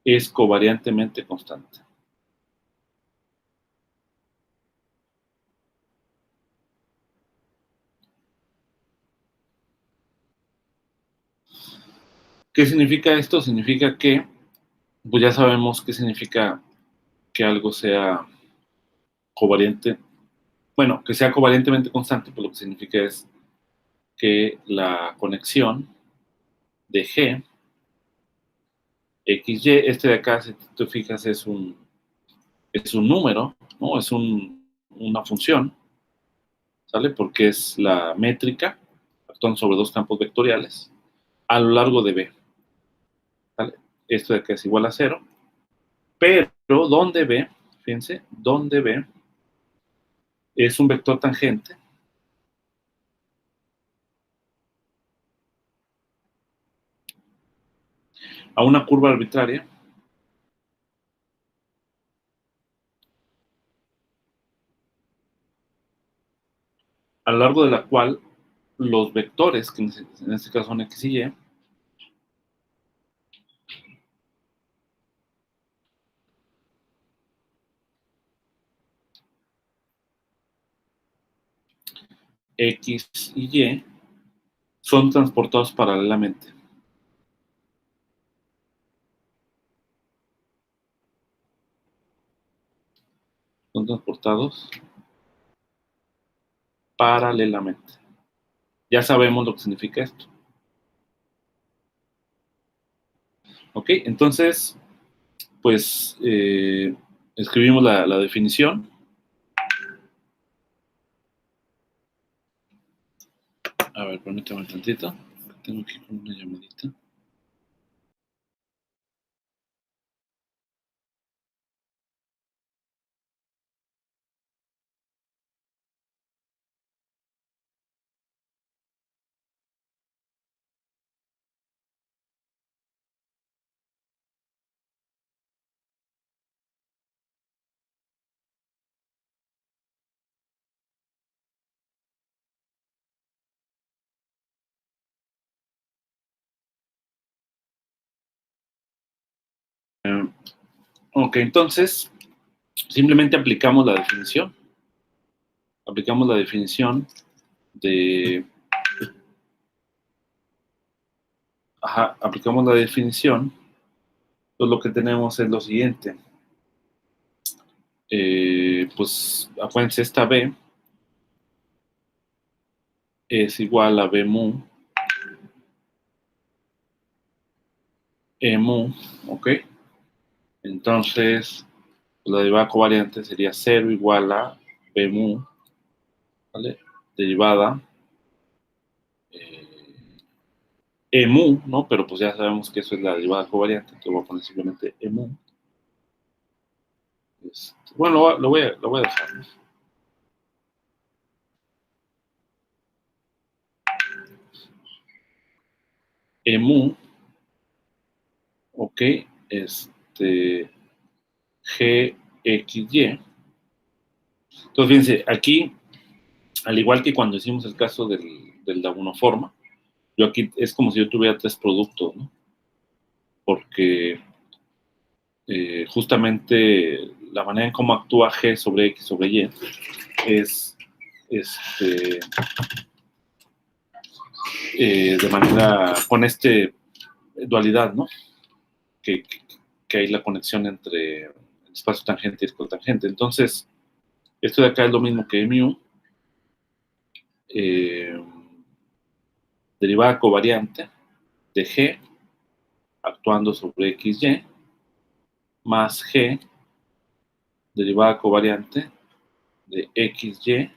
es covariantemente constante. ¿Qué significa esto? Significa que, pues ya sabemos qué significa que algo sea covariante, bueno, que sea covariantemente constante, pues lo que significa es que la conexión de G, XY, de acá, si tú te fijas, es un número, ¿no? Es una función, ¿sale? Porque es la métrica, actúan sobre dos campos vectoriales. a lo largo de B. ¿Vale? Esto de acá es igual a 0, pero donde B, fíjense, donde B es un vector tangente a una curva arbitraria a lo largo de la cual los vectores, que en este caso son X y Y, X y Y, son transportados paralelamente. Son transportados paralelamente. Ya sabemos lo que significa esto. Ok, entonces, pues escribimos la definición. A ver, permítame un tantito. Tengo que ir con una llamadita. Ok, entonces, simplemente aplicamos la definición. Aplicamos la definición de... Ajá, aplicamos la definición. Pues lo que tenemos es lo siguiente. Pues, acuérdense, esta B es igual a B mu, E mu, ¿ok? Entonces, pues, la derivada covariante sería 0 igual a B mu, ¿vale? Derivada E mu, ¿no? Pero pues ya sabemos que eso es la derivada covariante, entonces voy a poner simplemente E mu. Bueno, lo voy a dejar, ¿no? E mu, ok, G, X, Y. Entonces, fíjense, aquí, al igual que cuando hicimos el caso de la monoforma, yo aquí es como si yo tuviera tres productos, ¿no? Porque justamente la manera en cómo actúa G sobre X sobre Y es de manera, con dualidad, ¿no? Que, que hay la conexión entre el espacio tangente y el cotangente. Entonces, esto de acá es lo mismo que mu, derivada covariante de G actuando sobre XY, más G, derivada covariante de XY,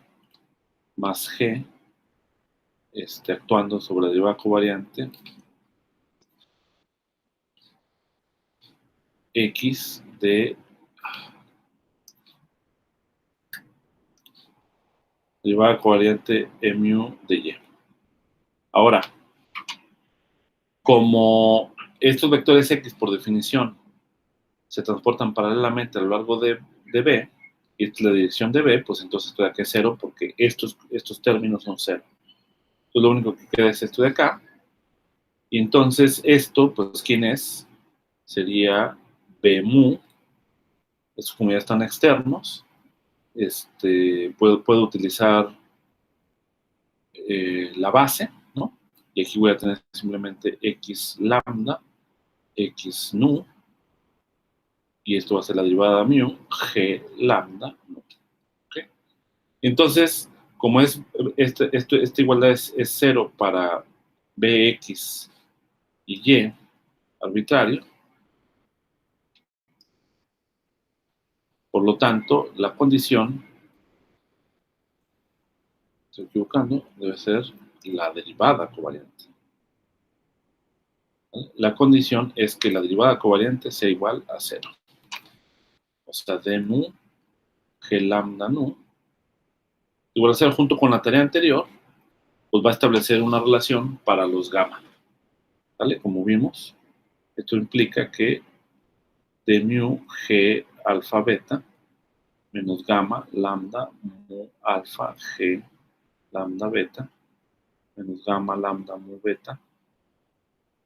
más G, actuando sobre la derivada covariante X de derivada covariante mu de Y. Ahora, como estos vectores X por definición se transportan paralelamente a lo largo de B, y esta es la dirección de B, pues entonces esto de acá es 0 porque estos términos son 0. Entonces lo único que queda es esto de acá. Y entonces esto, pues, ¿quién es? Sería B mu. Estos como ya están externos, puedo utilizar la base, ¿no? Y aquí voy a tener simplemente X lambda, X nu, y esto va a ser la derivada mu, G lambda, nu. ¿Okay? Entonces, como esta igualdad es 0 para Bx y Y arbitrario, por lo tanto, la condición, estoy equivocando, debe ser la derivada covariante. ¿vale? La condición es que la derivada covariante sea igual a 0. O sea, d nu g lambda nu igual a 0 junto con la tarea anterior, pues va a establecer una relación para los gamma. ¿Vale? Como vimos, esto implica que d mu g alfa beta menos gamma lambda mu alfa g lambda beta menos gamma lambda mu beta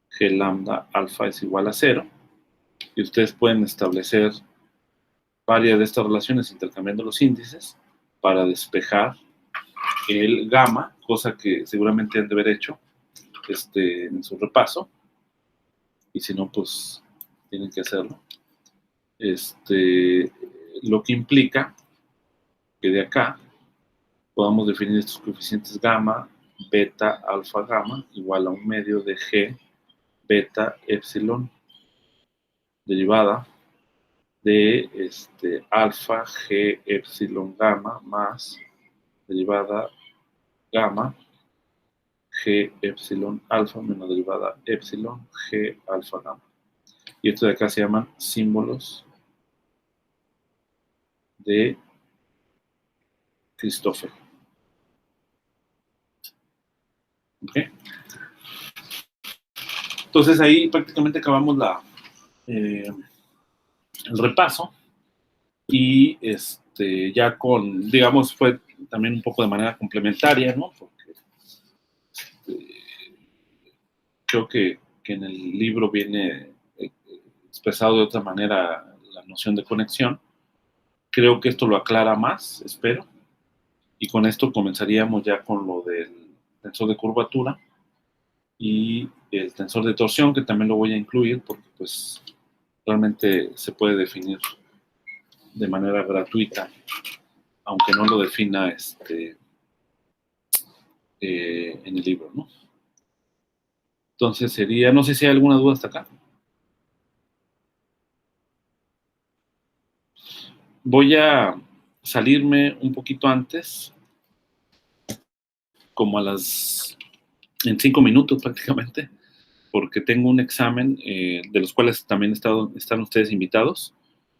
g lambda alfa es igual a 0. Y ustedes pueden establecer varias de estas relaciones intercambiando los índices para despejar el gamma, cosa que seguramente han de haber hecho en su repaso, y si no, pues tienen que hacerlo. Lo que implica que de acá podamos definir estos coeficientes gamma, beta, alfa, gamma, igual a un medio de g, beta, epsilon, derivada de alfa, g, epsilon, gamma, más derivada gamma, g, epsilon, alfa, menos derivada epsilon, g, alfa, gamma. Y esto de acá se llaman símbolos de Christoffel. ¿Okay? Entonces ahí prácticamente acabamos el repaso y ya con, digamos, fue también un poco de manera complementaria, ¿no? Porque creo que en el libro viene expresado de otra manera la noción de conexión. Creo que esto lo aclara más, espero. Y con esto comenzaríamos ya con lo del tensor de curvatura y el tensor de torsión, que también lo voy a incluir porque pues realmente se puede definir de manera gratuita, aunque no lo defina en el libro, ¿no? Entonces sería, no sé si hay alguna duda hasta acá. Voy a salirme un poquito antes, como en 5 minutos prácticamente, porque tengo un examen de los cuales también están ustedes invitados,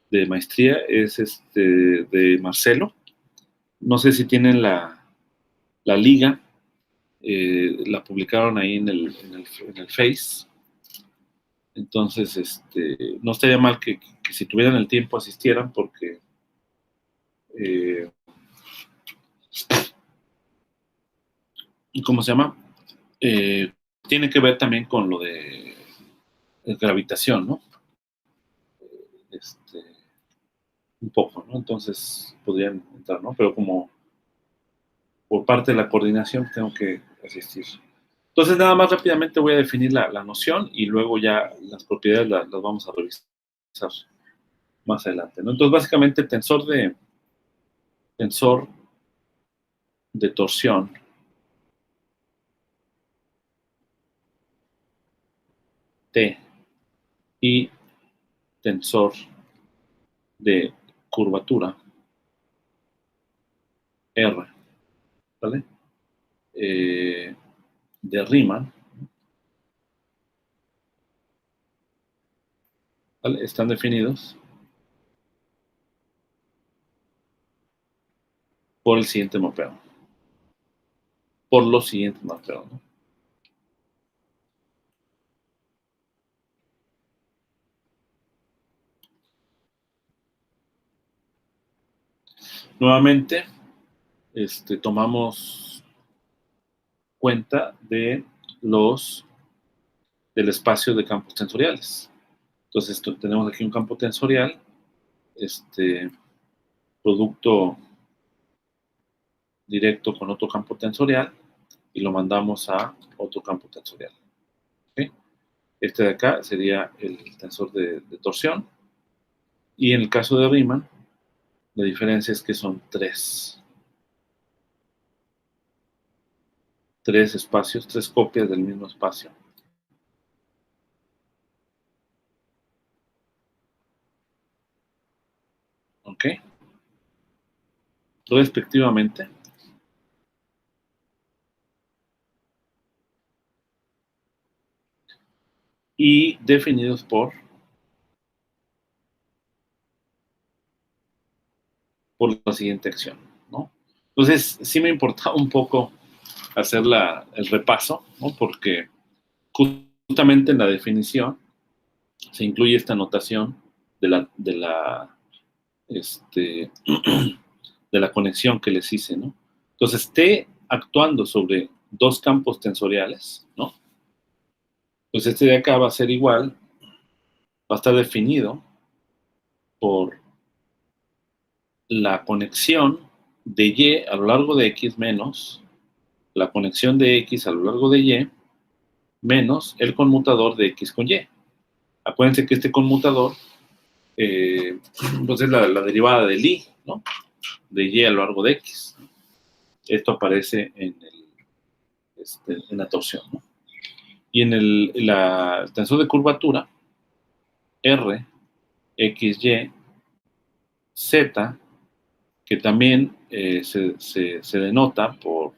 de maestría, es de Marcelo. No sé si tienen la liga, la publicaron ahí en el Face. Entonces, no estaría mal que si tuvieran el tiempo asistieran, porque ¿cómo se llama? Tiene que ver también con lo de gravitación, ¿no? Un poco, ¿no? Entonces podrían entrar, ¿no? Pero como por parte de la coordinación tengo que asistir. Entonces nada más rápidamente voy a definir la noción y luego ya las propiedades las vamos a revisar más adelante, ¿no? Entonces básicamente tensor de torsión T y tensor de curvatura R, ¿vale? De Riemann, ¿vale? Están definidos por el siguiente mapeo. Por los siguientes mapeos, ¿no? Nuevamente, tomamos cuenta del espacio de campos tensoriales. Entonces, tenemos aquí un campo tensorial, producto directo con otro campo tensorial, y lo mandamos a otro campo tensorial. ¿Okay? Este de acá sería el tensor de torsión, y en el caso de Riemann, la diferencia es que son tres espacios, tres copias del mismo espacio. ¿Ok? Respectivamente. y definidos por la siguiente acción, ¿no? Entonces, sí me importaba un poco hacer el repaso, ¿no? Porque justamente en la definición se incluye esta notación este, de la conexión que les hice, ¿no? Entonces, esté actuando sobre dos campos tensoriales, ¿no? Pues este de acá va a ser igual, va a estar definido por la conexión de Y a lo largo de X menos la conexión de X a lo largo de Y menos el conmutador de X con Y. Acuérdense que este conmutador pues es la derivada del I, ¿no? De Y a lo largo de X. Esto aparece en la torsión, ¿no? Y en el tensor de curvatura, R, X, Y, Z, que también se denota por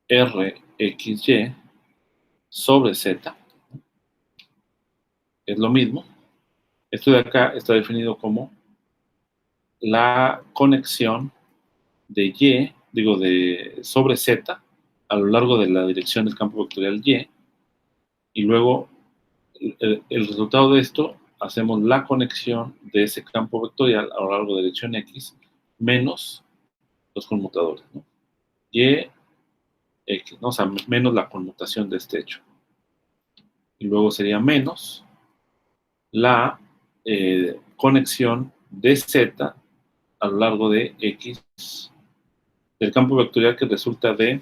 R, X, Y sobre Z, es lo mismo. Esto de acá está definido como la conexión de Y, sobre Z a lo largo de la dirección del campo vectorial y luego el resultado de esto, hacemos la conexión de ese campo vectorial a lo largo de la dirección X menos los conmutadores, ¿no? Y, X, ¿no? O sea, menos la conmutación de este hecho. Y luego sería menos la conexión de Z a lo largo de X del campo vectorial que resulta del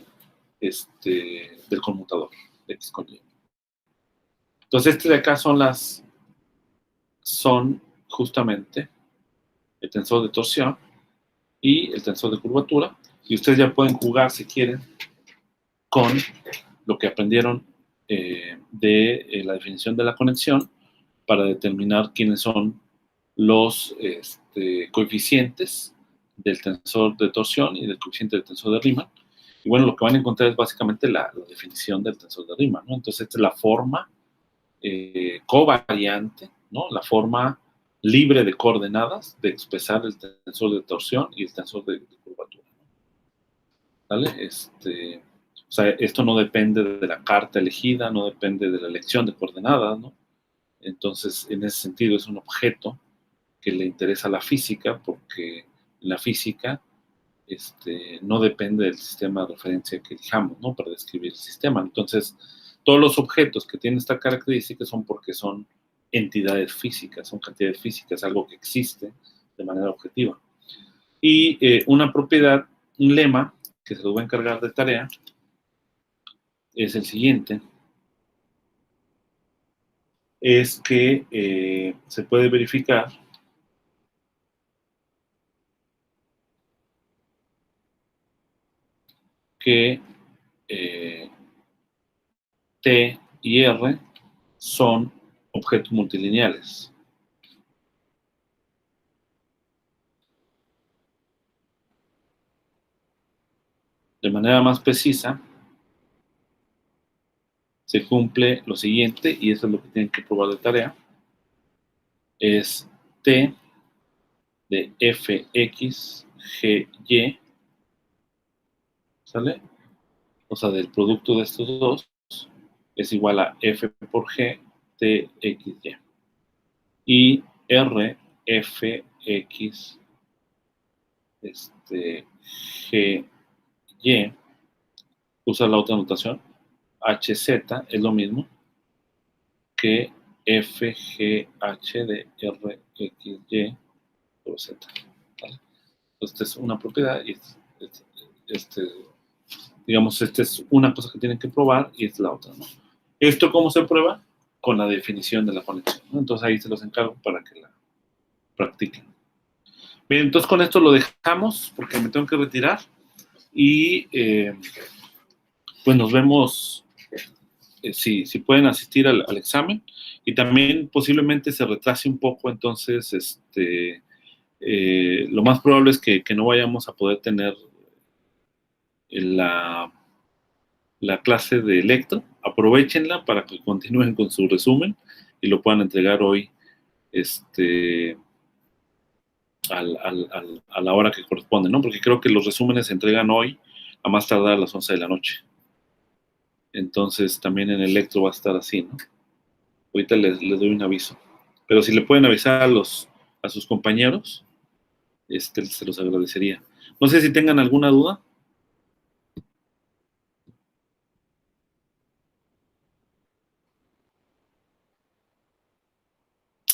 conmutador de X con Y. Entonces, de acá son justamente el tensor de torsión y el tensor de curvatura. Y ustedes ya pueden jugar, si quieren, con lo que aprendieron de la definición de la conexión para determinar quiénes son los coeficientes del tensor de torsión y del coeficiente del tensor de Riemann. Y bueno, lo que van a encontrar es básicamente la definición del tensor de Riemann, ¿no? Entonces, esta es la forma covariante, ¿no? La forma libre de coordenadas de expresar el tensor de torsión y el tensor de curvatura, ¿no? ¿Vale? O sea, esto no depende de la carta elegida, no depende de la elección de coordenadas, ¿no? Entonces, en ese sentido, es un objeto que le interesa a la física, porque la física no depende del sistema de referencia que elijamos, ¿no? Para describir el sistema. Entonces, todos los objetos que tienen esta característica son porque son entidades físicas, son cantidades físicas, algo que existe de manera objetiva. Y una propiedad, un lema, que se lo voy a encargar de tarea, es el siguiente, es que se puede verificar que T y R son objetos multilineales. De manera más precisa, se cumple lo siguiente, y eso es lo que tienen que probar de tarea, es T de Fx, Gy, ¿sale? O sea, del producto de estos dos es igual a F por G, Txy. Y R, Fx, Gy, usa la otra notación, Hz es lo mismo que FGH de RXY por Z. ¿Vale? Esta es una propiedad y digamos, esta es una cosa que tienen que probar y es la otra, ¿no? ¿Esto cómo se prueba? Con la definición de la conexión, ¿no? Entonces ahí se los encargo para que la practiquen. Bien, entonces con esto lo dejamos porque me tengo que retirar y pues nos vemos si pueden asistir al examen y también posiblemente se retrase un poco, entonces lo más probable es que no vayamos a poder tener la la clase de electro, aprovechenla para que continúen con su resumen y lo puedan entregar hoy a la hora que corresponde, ¿no? Porque creo que los resúmenes se entregan hoy a más tardar a las 11 de la noche. Entonces también en electro va a estar así, ¿no? Ahorita les doy un aviso. Pero si le pueden avisar a sus compañeros, se los agradecería. No sé si tengan alguna duda.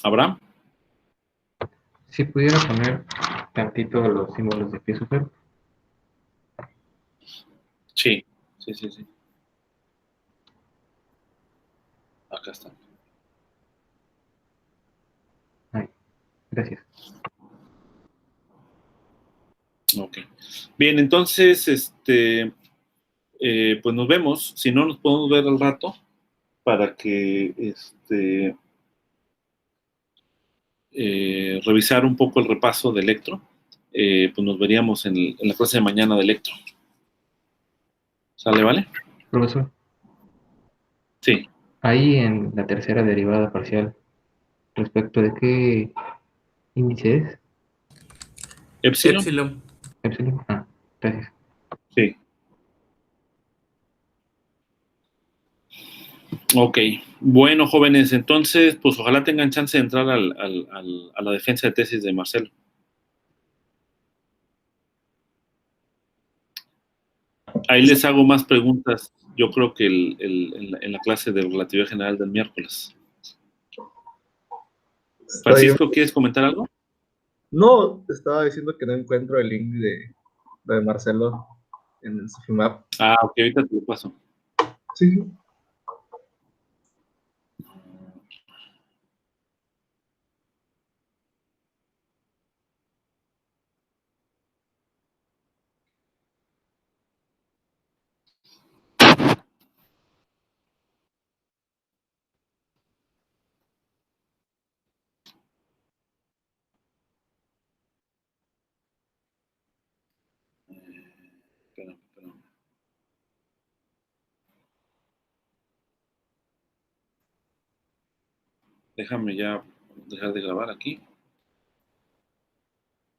¿Abraham? Si pudiera poner tantito los símbolos de pie super. Sí, sí, sí, sí. Acá está. Ay, gracias. Ok. Bien, entonces, pues nos vemos. Si no, nos podemos ver al rato para que revisar un poco el repaso de electro. Pues nos veríamos en la clase de mañana de electro. ¿Sale, vale? Profesor, Sí. ahí en la tercera derivada parcial, respecto de qué índice es, Epsilon. Epsilon. epsilon. Ah, gracias. Sí. Ok. Bueno, jóvenes, entonces, pues ojalá tengan chance de entrar a la defensa de tesis de Marcelo. Ahí les hago más preguntas, yo creo que en la clase de relatividad general del miércoles. Está bien. Francisco, ¿quieres comentar algo? No, estaba diciendo que no encuentro el link de Marcelo en el Sofimap. Ah, ok, ahorita te lo paso. Sí. Espérame, espérame. Déjame ya dejar de grabar aquí.